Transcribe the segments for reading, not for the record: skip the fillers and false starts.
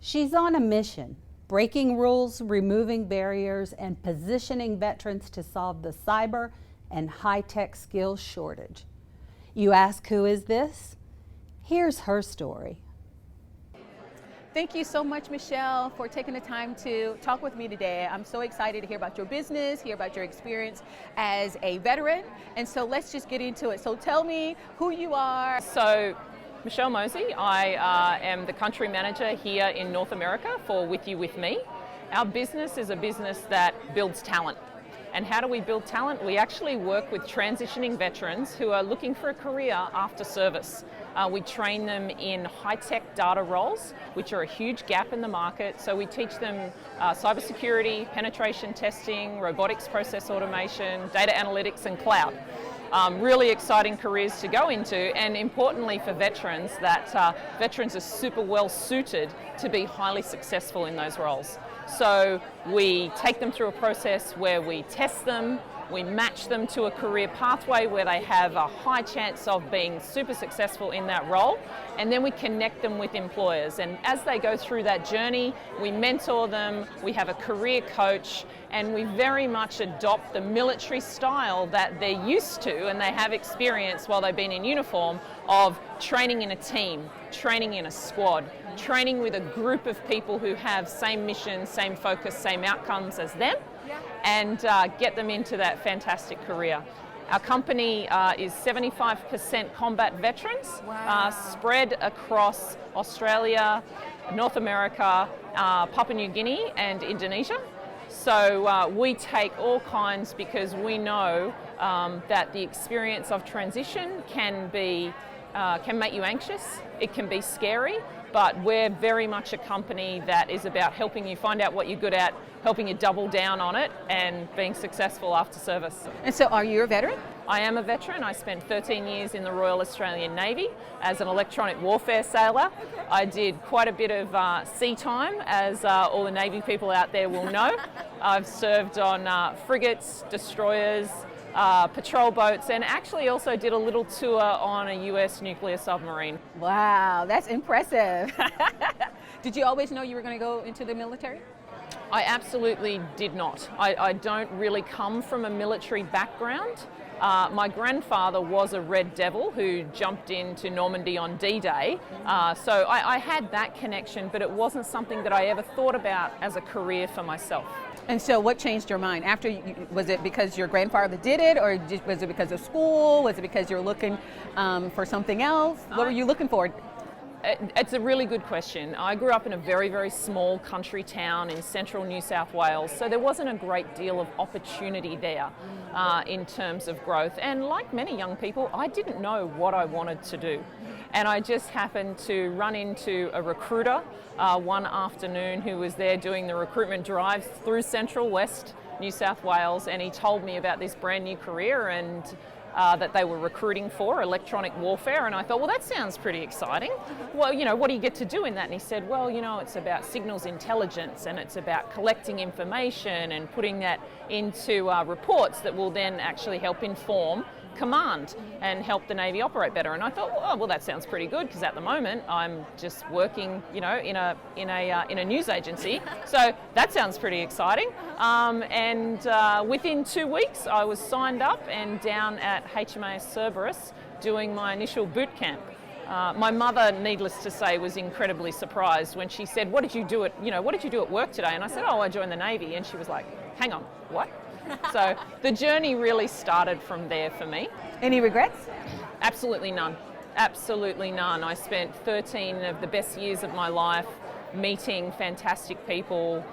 She's on a mission, breaking rules, removing barriers, and positioning veterans to solve the cyber and high-tech skills shortage. You ask, who is this? Here's her story. Thank you so much, Michelle, for taking the time to talk with me today. I'm so excited to hear about your business, hear about your experience as a veteran. And so let's just get into it. So tell me who you are. So, Michelle Mosey, I am the country manager here in North America for With You With Me. Our business is a business that builds talent. And how do we build talent? We actually work with transitioning veterans who are looking for a career after service. We train them in high-tech data roles, which are a huge gap in the market. So we teach them cybersecurity, penetration testing, robotics process automation, data analytics, and cloud. Really exciting careers to go into, and importantly for veterans, that veterans are super well suited to be highly successful in those roles. So we take them through a process where we test them, we match them to a career pathway where they have a high chance of being super successful in that role, and then we connect them with employers. And as they go through that journey, we mentor them, we have a career coach, and we very much adopt the military style that they're used to and they have experience while they've been in uniform of training in a team, training in a squad, training with a group of people who have same mission, same focus, same outcomes as them, and get them into that fantastic career. Our company is 75% combat veterans, spread across Australia, North America, Papua New Guinea and Indonesia. So we take all kinds because we know that the experience of transition can make you anxious, it can be scary, but we're very much a company that is about helping you find out what you're good at, helping you double down on it, and being successful after service. And so are you a veteran? I am a veteran. I spent 13 years in the Royal Australian Navy as an electronic warfare sailor. I did quite a bit of sea time, as all the Navy people out there will know. I've served on frigates, destroyers, patrol boats, and actually also did a little tour on a US nuclear submarine. Wow, that's impressive. Did you always know you were going to go into the military? I absolutely did not. I don't really come from a military background. My grandfather was a Red Devil who jumped into Normandy on D-Day, so I had that connection, but it wasn't something that I ever thought about as a career for myself. And so what changed your mind? Was it because your grandfather did it, or was it because of school? Was it because you're looking for something else? What were you looking for? It's a really good question. I grew up in a very, very small country town in central New South Wales, so there wasn't a great deal of opportunity there in terms of growth. And like many young people, I didn't know what I wanted to do. And I just happened to run into a recruiter one afternoon who was there doing the recruitment drive through Central West New South Wales, and he told me about this brand new career and that they were recruiting for, electronic warfare, and I thought, well, that sounds pretty exciting. Well, what do you get to do in that? And he said, well, it's about signals intelligence, and it's about collecting information and putting that into reports that will then actually help inform command and help the Navy operate better. And I thought, well, that sounds pretty good, because at the moment I'm just working, in a news agency. So that sounds pretty exciting. And within 2 weeks, I was signed up and down at HMAS Cerberus doing my initial boot camp. My mother, needless to say, was incredibly surprised when she said, what did you do at work today? And I said, I joined the Navy. And she was like, hang on, what? So the journey really started from there for me. Any regrets? Absolutely none. Absolutely none. I spent 13 of the best years of my life meeting fantastic people,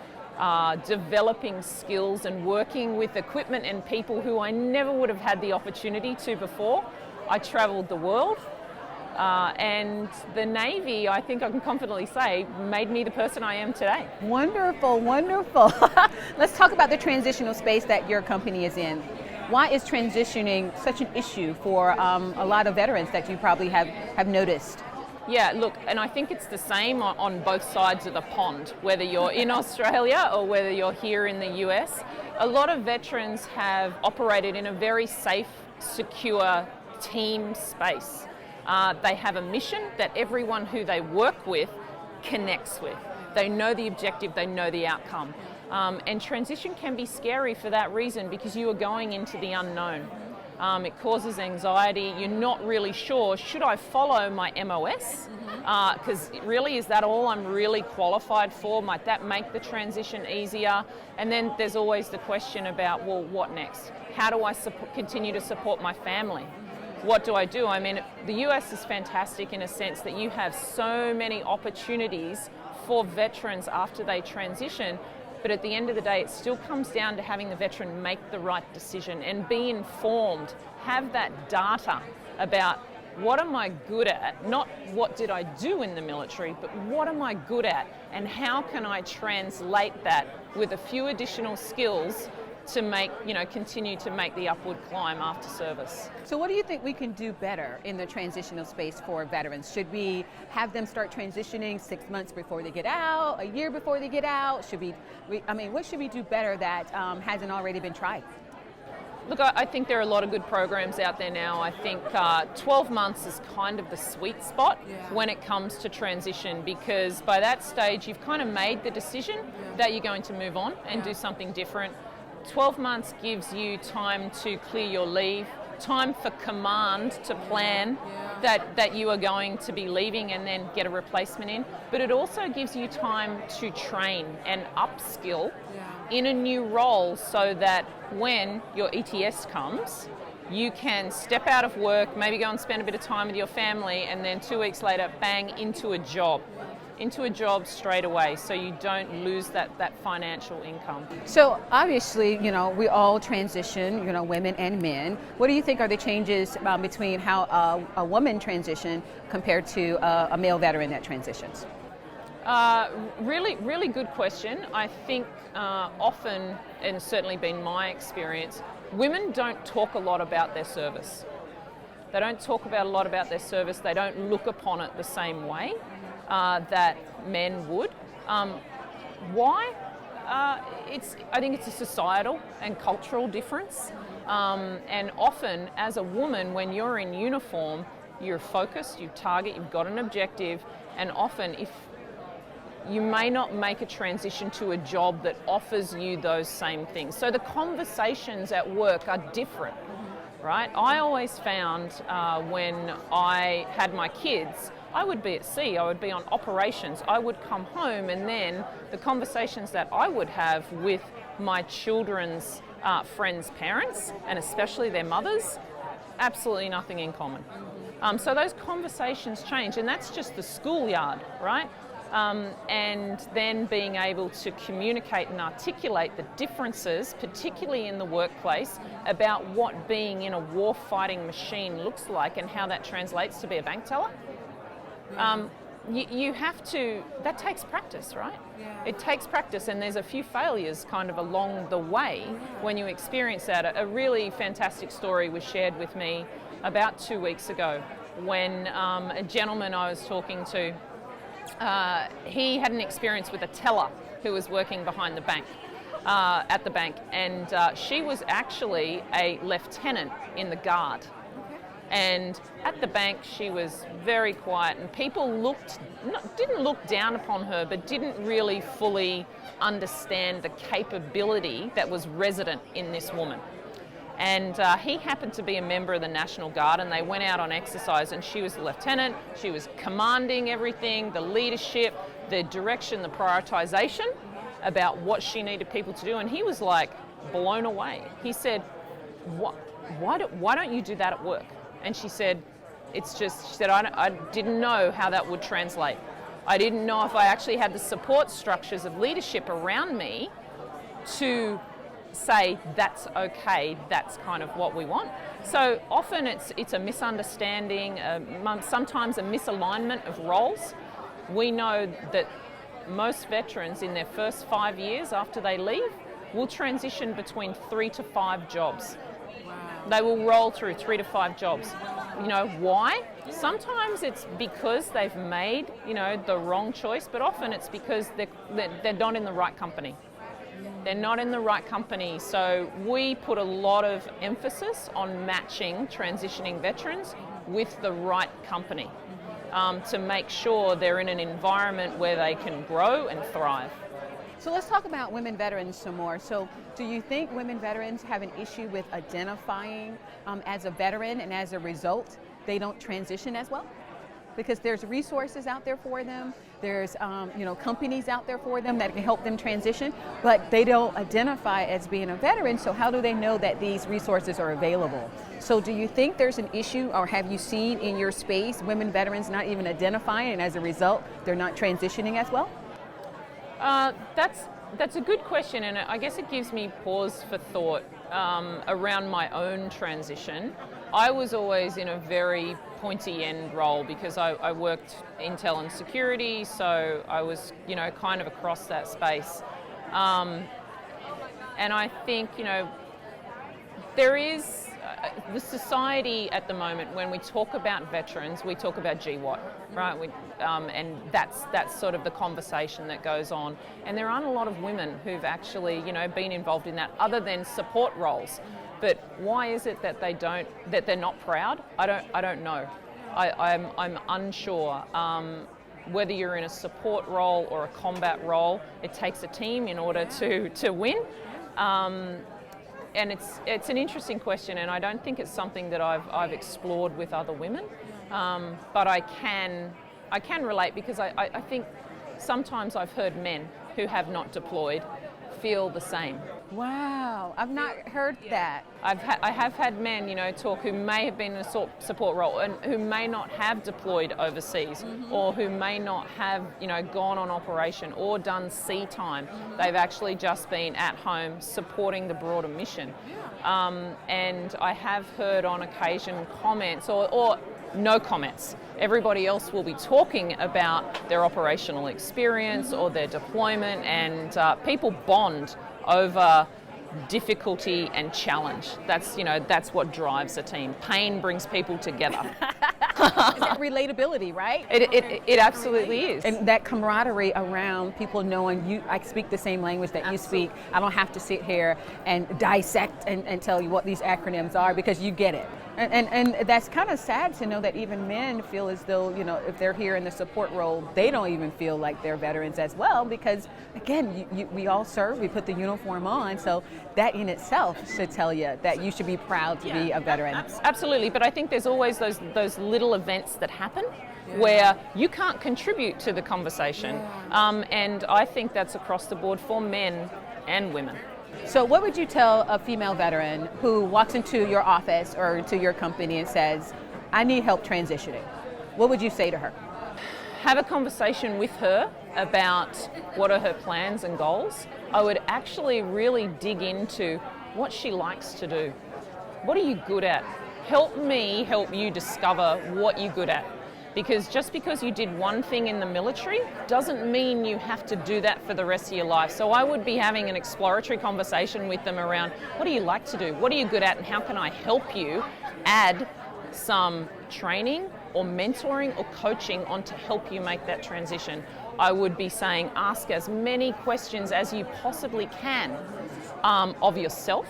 developing skills and working with equipment and people who I never would have had the opportunity to before. I traveled the world. And the Navy, I think I can confidently say, made me the person I am today. Wonderful, wonderful. Let's talk about the transitional space that your company is in. Why is transitioning such an issue for a lot of veterans that you probably have noticed? Yeah, look, and I think it's the same on both sides of the pond, whether you're in Australia or whether you're here in the US. A lot of veterans have operated in a very safe, secure team space. They have a mission that everyone who they work with connects with. They know the objective, they know the outcome. And transition can be scary for that reason, because you are going into the unknown. It causes anxiety. You're not really sure, should I follow my MOS? Because really, is that all I'm really qualified for? Might that make the transition easier? And then there's always the question about, well, what next? How do I continue to support my family? What do I do? I mean, the US is fantastic in a sense that you have so many opportunities for veterans after they transition. But at the end of the day, it still comes down to having the veteran make the right decision and be informed, have that data about what am I good at, not what did I do in the military, but what am I good at, and how can I translate that with a few additional skills to make, continue to make the upward climb after service. So what do you think we can do better in the transitional space for veterans? Should we have them start transitioning 6 months before they get out, a year before they get out? What should we do better that hasn't already been tried? Look, I think there are a lot of good programs out there now. I think 12 months is kind of the sweet spot when it comes to transition, because by that stage you've kind of made the decision that you're going to move on and do something different. 12 months gives you time to clear your leave, time for command to plan that you are going to be leaving and then get a replacement in. But it also gives you time to train and upskill in a new role, so that when your ETS comes, you can step out of work, maybe go and spend a bit of time with your family, and then 2 weeks later, bang, into a job straight away, so you don't lose that financial income. So obviously, we all transition, women and men. What do you think are the changes between how a woman transition compared to a male veteran that transitions? Really good question. I think often, and certainly been my experience, women don't talk a lot about their service. They don't talk a lot about their service. They don't look upon it the same way that men would. Why? I think it's a societal and cultural difference. And often, as a woman, when you're in uniform, you're focused, you target, you've got an objective, and often if you may not make a transition to a job that offers you those same things. So the conversations at work are different, right? I always found when I had my kids, I would be at sea, I would be on operations, I would come home, and then the conversations that I would have with my children's friends' parents, and especially their mothers, absolutely nothing in common. So those conversations change, and that's just the schoolyard, right? And then being able to communicate and articulate the differences, particularly in the workplace, about what being in a war-fighting machine looks like and how that translates to be a bank teller. You have to, that takes practice, right? It takes practice, and there's a few failures kind of along the way when you experience that. A really fantastic story was shared with me about 2 weeks ago when a gentleman I was talking to, he had an experience with a teller who was working behind the bank, at the bank, and she was actually a lieutenant in the guard. And at the bank, she was very quiet, and people didn't look down upon her, but didn't really fully understand the capability that was resident in this woman. And he happened to be a member of the National Guard, and they went out on exercise, and she was the lieutenant. She was commanding everything, the leadership, the direction, the prioritization about what she needed people to do. And he was like blown away. He said, why don't you do that at work? And she said, I didn't know how that would translate. I didn't know if I actually had the support structures of leadership around me to say, that's okay, that's kind of what we want. So often it's a misunderstanding, sometimes a misalignment of roles. We know that most veterans in their first 5 years after they leave will transition between 3 to 5 jobs. They will roll through 3 to 5 jobs. Why? Sometimes it's because they've made, the wrong choice, but often it's because they're not in the right company. They're not in the right company. So we put a lot of emphasis on matching transitioning veterans with the right company. to make sure they're in an environment where they can grow and thrive. So let's talk about women veterans some more. So do you think women veterans have an issue with identifying as a veteran, and as a result, they don't transition as well? Because there's resources out there for them, there's companies out there for them that can help them transition, but they don't identify as being a veteran, so how do they know that these resources are available? So do you think there's an issue, or have you seen in your space women veterans not even identifying, and as a result, they're not transitioning as well? That's a good question, and I guess it gives me pause for thought around my own transition. I was always in a very pointy end role because I worked intel and security, so I was, kind of across that space. And I think, there is the society at the moment, when we talk about veterans, we talk about GWAT, right? And that's sort of the conversation that goes on. And there aren't a lot of women who've actually, been involved in that, other than support roles. But why is it that they're not proud? I don't know. I'm unsure. Whether you're in a support role or a combat role, it takes a team in order to win. And it's an interesting question, and I don't think it's something that I've explored with other women. But I can relate, because I think sometimes I've heard men who have not deployed feel the same. Wow, I've not heard that. I have had men, talk, who may have been in a support role and who may not have deployed overseas, or who may not have, gone on operation or done sea time. They've actually just been at home supporting the broader mission. And I have heard on occasion comments or no comments. Everybody else will be talking about their operational experience or their deployment, and people bond over difficulty and challenge. That's what drives a team. Pain brings people together. Is that relatability, right? It absolutely is. And that camaraderie around people knowing I speak the same language that you speak. I don't have to sit here and dissect and tell you what these acronyms are, because you get it. And that's kind of sad to know that even men feel as though, if they're here in the support role, they don't even feel like they're veterans as well, because again, we all serve, we put the uniform on, so that in itself should tell you that you should be proud to be a veteran. Absolutely, but I think there's always those little events that happen where you can't contribute to the conversation. And I think that's across the board for men and women. So what would you tell a female veteran who walks into your office or to your company and says, I need help transitioning? What would you say to her? Have a conversation with her about what are her plans and goals. I would actually really dig into what she likes to do. What are you good at? Help me help you discover what you're good at. Because just because you did one thing in the military doesn't mean you have to do that for the rest of your life. So I would be having an exploratory conversation with them around, what do you like to do? What are you good at, and how can I help you add some training or mentoring or coaching on to help you make that transition? I would be saying, ask as many questions as you possibly can of yourself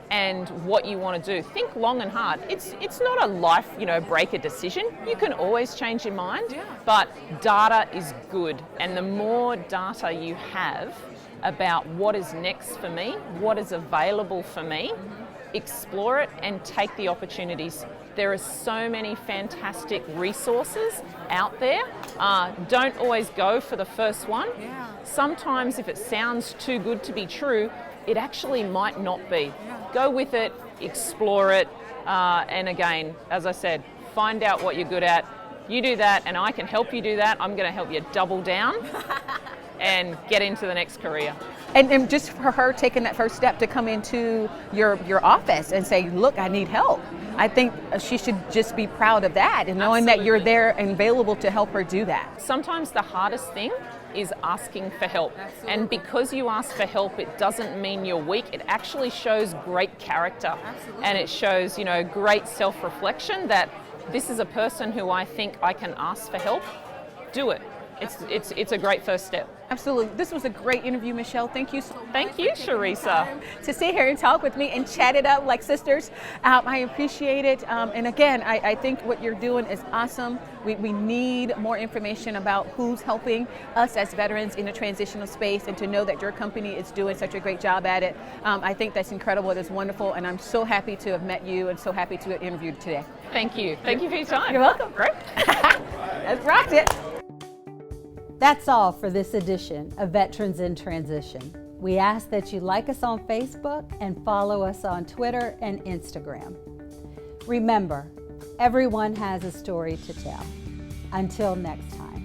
and what you want to do. Think long and hard. It's not a life, breaker decision. You can always change your mind, but data is good. And the more data you have about what is next for me, what is available for me, explore it and take the opportunities. There are so many fantastic resources out there. Don't always go for the first one. Sometimes if it sounds too good to be true, it actually might not be. Go with it, explore it, and again, as I said, find out what you're good at. You do that, and I can help you do that. I'm going to help you double down and get into the next career. And just for her taking that first step to come into your office and say, look, I need help. I think she should just be proud of that, and knowing that you're there and available to help her do that. Sometimes the hardest thing is asking for help. Absolutely. And because you ask for help, it doesn't mean you're weak. It actually shows great character. Absolutely. And it shows, great self-reflection that this is a person who I think I can ask for help. Do it. it's a great first step. Absolutely. This was a great interview, Michelle. Thank you so much. Thank you, Cherissa. To sit here and talk with me and chat it up like sisters. I appreciate it. And again, I think what you're doing is awesome. We need more information about who's helping us as veterans in a transitional space, and to know that your company is doing such a great job at it. I think that's incredible. It is wonderful. And I'm so happy to have met you and so happy to have interviewed today. Thank you. Thank you for your time. You're welcome. Great. Let's rock it. That's all for this edition of Veterans in Transition. We ask that you like us on Facebook and follow us on Twitter and Instagram. Remember, everyone has a story to tell. Until next time.